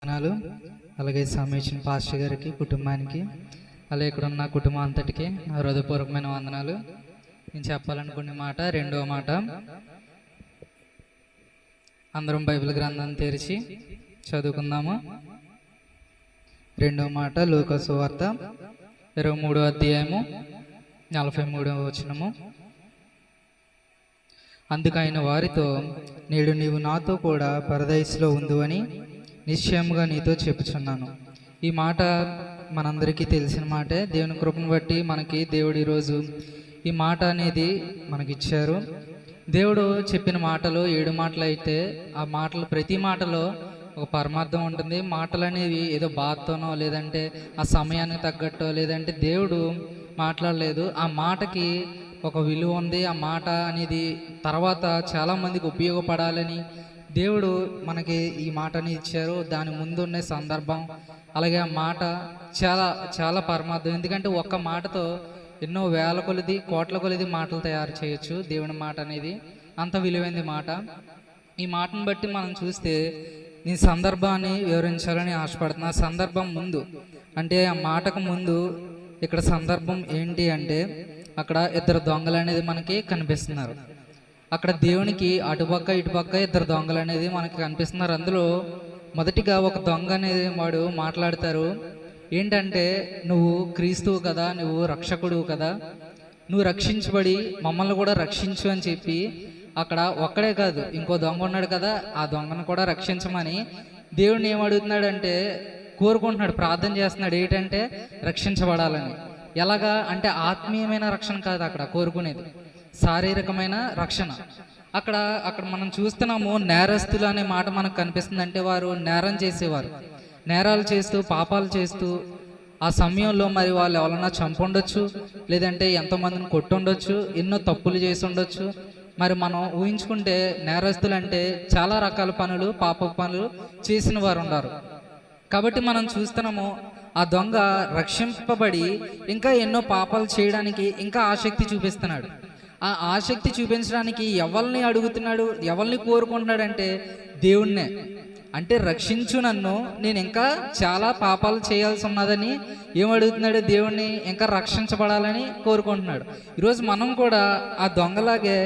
వందనాలు. అలాగే సమీక్షణ పాస్టర్ గారికి, కుటుంబానికి, అలాగే ఇక్కడ ఉన్న కుటుంబం అంతటికి నా హృదయపూర్వకమైన వందనాలు. నేను చెప్పాలనుకునే మాట, రెండవ మాట, అందరం బైబిల్ గ్రంథాన్ని తెరిచి చదువుకుందాము. రెండవ మాట లూకా సువార్త 23వ అధ్యాయము 43వ వచనము. అందుకు ఆయన వారితో, నేడు నీవు నాతో కూడా పరదైసులో ఉందువని నిశ్చయముగా నీతో చెప్పుచున్నాను. ఈ మాట మనందరికీ తెలిసిన మాటే. దేవుని కృపను బట్టి మనకి దేవుడు ఈరోజు ఈ మాట అనేది మనకిచ్చారు. దేవుడు చెప్పిన మాటలు 7 మాటలు అయితే ఆ మాటలు ప్రతి మాటలో ఒక పరమార్థం ఉంటుంది. మాటలు అనేవి ఏదో బాధతోనో లేదంటే ఆ సమయానికి తగ్గట్టో లేదంటే దేవుడు మాట్లాడలేదు. ఆ మాటకి ఒక విలువ ఉంది. ఆ మాట అనేది తర్వాత చాలామందికి ఉపయోగపడాలని దేవుడు మనకి ఈ మాటని ఇచ్చారు. దాని ముందు ఉన్న సందర్భం, అలాగే ఆ మాట చాలా చాలా పరమార్థం. ఎందుకంటే ఒక్క మాటతో ఎన్నో వేల కొలది కోట్ల కొలది మాటలు తయారు చేయొచ్చు. దేవుని మాట అనేది అంత విలువైంది మాట. ఈ మాటను బట్టి మనం చూస్తే ఈ సందర్భాన్ని వివరించాలని ఆశపడుతున్నా. సందర్భం ముందు అంటే ఆ మాటకు ముందు ఇక్కడ సందర్భం ఏంటి అంటే అక్కడ 2 దొంగలు అనేది మనకి కనిపిస్తున్నారు. అక్కడ దేవునికి అటుపక్క ఇటుపక్క 2 దొంగలు అనేది మనకి కనిపిస్తున్నారు. అందులో మొదటిగా ఒక దొంగ అనేది వాడు మాట్లాడతారు. ఏంటంటే, నువ్వు క్రీస్తువు కదా, నువ్వు రక్షకుడు కదా, నువ్వు రక్షించబడి మమ్మల్ని కూడా రక్షించు అని చెప్పి అక్కడ ఒక్కడే కాదు ఇంకో దొంగ ఉన్నాడు కదా, ఆ దొంగను కూడా రక్షించమని దేవుడిని ఏమడుగుతున్నాడంటే కోరుకుంటున్నాడు, ప్రార్థన చేస్తున్నాడు. ఏంటంటే రక్షించబడాలని. ఎలాగా అంటే ఆత్మీయమైన రక్షణ కాదు అక్కడ కోరుకునేది, శారీరకమైన రక్షణ. అక్కడ మనం చూస్తున్నాము, నేరస్తులు అనే మాట మనకు కనిపిస్తుంది. అంటే వారు నేరం చేసేవారు, నేరాలు చేస్తూ పాపాలు చేస్తూ ఆ సమయంలో మరి వాళ్ళు ఎవరన్నా చంపుండొచ్చు, లేదంటే ఎంతోమందిని కొట్టుండొచ్చు, ఎన్నో తప్పులు చేసి ఉండొచ్చు. మరి మనం ఊహించుకుంటే నేరస్తులు అంటే చాలా రకాల పనులు, పాప పనులు చేసిన వారు ఉన్నారు. కాబట్టి మనం చూస్తున్నాము ఆ దొంగ రక్షింపబడి ఇంకా ఎన్నో పాపాలు చేయడానికి ఇంకా ఆసక్తి చూపిస్తున్నాడు. ఆ ఆసక్తి చూపించడానికి ఎవరిని అడుగుతున్నాడు, ఎవరిని కోరుకుంటున్నాడంటే దేవుణ్ణే. అంటే రక్షించు నన్ను, నేను ఇంకా చాలా పాపాలు చేయాల్సి ఉన్నదని ఏమడుగుతున్నాడు, దేవుణ్ణి ఇంకా రక్షించబడాలని కోరుకుంటున్నాడు. ఈరోజు మనం కూడా ఆ దొంగలాగే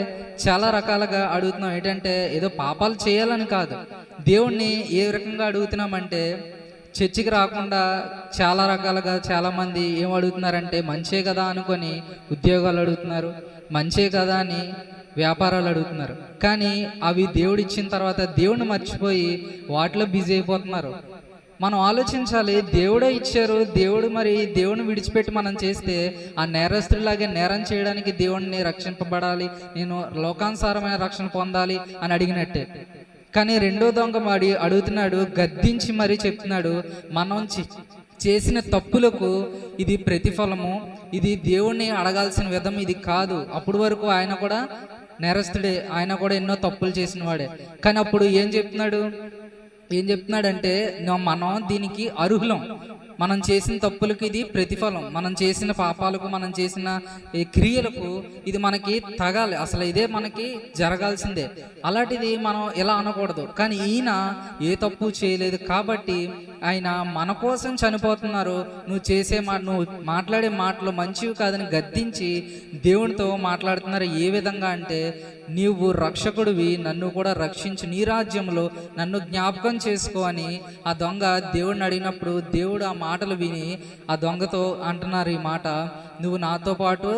చాలా రకాలుగా అడుగుతున్నాం. ఏంటంటే ఏదో పాపాలు చేయాలని కాదు, దేవుణ్ణి ఏ రకంగా అడుగుతున్నామంటే చర్చికి రాకుండా చాలా రకాలుగా చాలామంది ఏం అడుగుతున్నారంటే మంచే కదా అనుకొని ఉద్యోగాలు అడుగుతున్నారు, మంచే కదా అని వ్యాపారాలు అడుగుతున్నారు. కానీ అవి దేవుడు ఇచ్చిన తర్వాత దేవుడిని మర్చిపోయి వాటిలో బిజీ అయిపోతున్నారు. మనం ఆలోచించాలి, దేవుడే ఇచ్చారు, దేవుడు మరి దేవుడిని విడిచిపెట్టి మనం చేస్తే ఆ నేరస్తులాగే నేరం చేయడానికి దేవుడిని రక్షింపబడాలి, నేను లోకానుసారమైన రక్షణ పొందాలి అని అడిగినట్టే. కానీ రెండో దొంగ అడుగుతున్నాడు, గద్దించి మరీ చెప్తున్నాడు, మనం చేసిన తప్పులకు ఇది ప్రతిఫలము, ఇది దేవుణ్ణి అడగాల్సిన విధం ఇది కాదు. అప్పటి వరకు ఆయన కూడా నేరస్తుడే, ఆయన కూడా ఎన్నో తప్పులు చేసిన వాడే. కానీ అప్పుడు ఏం చెప్తున్నాడంటే మనం దీనికి అర్హులం, మనం చేసిన తప్పులకు ఇది ప్రతిఫలం, మనం చేసిన పాపాలకు, మనం చేసిన ఈ క్రియలకు ఇది మనకి తగాలి, అసలు ఇదే మనకి జరగాల్సిందే. అలాంటిది మనం ఎలా అనకూడదు. కానీ ఈయన ఏ తప్పు చేయలేదు కాబట్టి ఆయన మన కోసం చనిపోతున్నారు. నువ్వు మాట్లాడే మాటలు మంచివి కాదని గద్దించి దేవునితో మాట్లాడుతున్నారు. ఏ విధంగా అంటే, నీవు రక్షకుడివి, నన్ను కూడా రక్షించు, నీ రాజ్యంలో నన్ను జ్ఞాపకం చేసుకో అని ఆ దొంగ దేవుడిని అడిగినప్పుడు దేవుడు ఆ మాటలు విని ఆ దొంగతో అంటున్నారు ఈ మాట, నువ్వు నాతో పాటు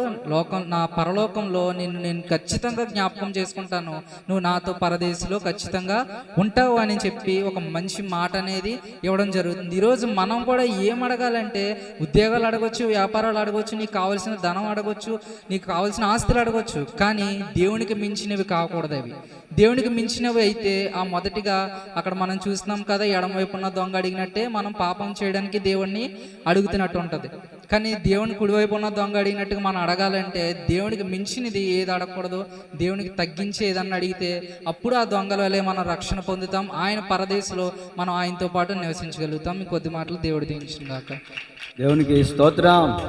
నా పరలోకంలో నేను ఖచ్చితంగా జ్ఞాపకం చేసుకుంటాను, నువ్వు నాతో పరదేశంలో ఖచ్చితంగా ఉంటావు అని చెప్పి ఒక మంచి మాట అనేది ఇవ్వడం జరుగుతుంది. ఈరోజు మనం కూడా ఏం అడగాలంటే ఉద్యోగాలు అడగొచ్చు, వ్యాపారాలు అడగొచ్చు, నీకు కావాల్సిన ధనం అడగొచ్చు, నీకు కావాల్సిన ఆస్తులు అడగొచ్చు. కానీ దేవునికి మించినవి కాకూడదు. అవి దేవునికి మించినవి అయితే ఆ మొదటిగా అక్కడ మనం చూస్తున్నాం కదా, ఎడమవైపు ఉన్న దొంగ అడిగినట్టే మనం పాపం చేయడానికి దేవుణ్ణి అడుగుతున్నట్టు ఉంటుంది. కానీ దేవుని కుడివైపు ఉన్న దొంగ అడిగినట్టుగా మనం అడగాలంటే దేవునికి మించినది ఏది అడగకూడదు, దేవునికి తగ్గించి ఏదన్నా అడిగితే అప్పుడు ఆ దొంగల వల్లే మనం రక్షణ పొందుతాం. ఆయన పరదేశంలో మనం ఆయనతో పాటు నివసించగలుగుతాం. ఈ కొద్ది మాటలు దేవుడు దీవించుగాక. దేవునికి స్తోత్రం.